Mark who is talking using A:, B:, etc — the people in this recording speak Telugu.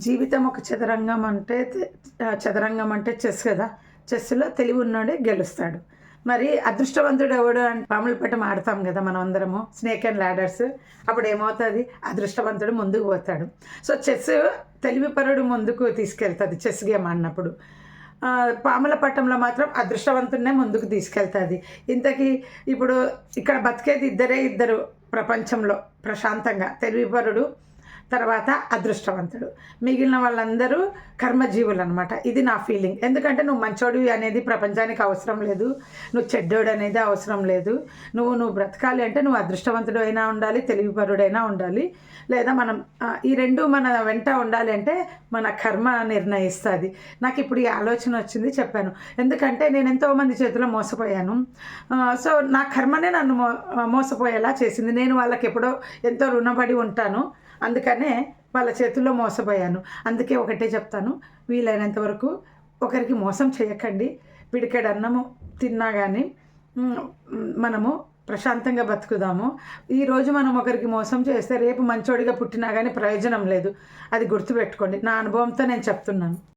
A: జీవితం ఒక చదరంగం అంటే చెస్ కదా. చెస్‌లో తెలివి ఉన్నోడే గెలుస్తాడు. మరి అదృష్టవంతుడు ఎవడు అని పాములపటం ఆడతాం కదా మనం అందరము, స్నేక్ అండ్ ల్యాడర్స్. అప్పుడు ఏమవుతుంది? అదృష్టవంతుడు ముందుకు పోతాడు. సో చెస్ తెలివిపరుడు ముందుకు తీసుకెళ్తుంది చెస్ గేమ్ ఆడినప్పుడు. పాముల పట్టంలో మాత్రం అదృష్టవంతుడినే ముందుకు తీసుకెళ్తుంది. ఇంతకీ ఇప్పుడు ఇక్కడ బతికేది ఇద్దరు ప్రపంచంలో ప్రశాంతంగా, తెలివిపరుడు తర్వాత అదృష్టవంతుడు. మిగిలిన వాళ్ళందరూ కర్మజీవులు అనమాట. ఇది నా ఫీలింగ్. ఎందుకంటే నువ్వు మంచోడివి అనేది ప్రపంచానికి అవసరం లేదు, నువ్వు చెడ్డోడు అనేది అవసరం లేదు. నువ్వు బ్రతకాలి అంటే నువ్వు అదృష్టవంతుడు అయినా ఉండాలి, తెలివిపరుడైనా ఉండాలి. లేదా మనం ఈ రెండు మన వెంట ఉండాలి అంటే మన కర్మ నిర్ణయిస్తుంది. నాకు ఇప్పుడు ఈ ఆలోచన వచ్చింది, చెప్పాను. ఎందుకంటే నేను ఎంతోమంది చేతిలో మోసపోయాను. సో నా కర్మనే నన్ను మోసపోయేలా చేసింది. నేను వాళ్ళకి ఎప్పుడో ఎంతో రుణపడి ఉంటాను, అందుకనే వాళ్ళ చేతుల్లో మోసపోయాను. అందుకే ఒకటే చెప్తాను, వీలైనంత వరకు ఒకరికి మోసం చేయకండి. పిడికెడు అన్నము తిన్నా కానీ మనము ప్రశాంతంగా బతుకుదాము. ఈరోజు మనం ఒకరికి మోసం చేస్తే రేపు మంచోడిగా పుట్టినా కానీ ప్రయోజనం లేదు. అది గుర్తుపెట్టుకోండి. నా అనుభవంతో నేను చెప్తున్నాను.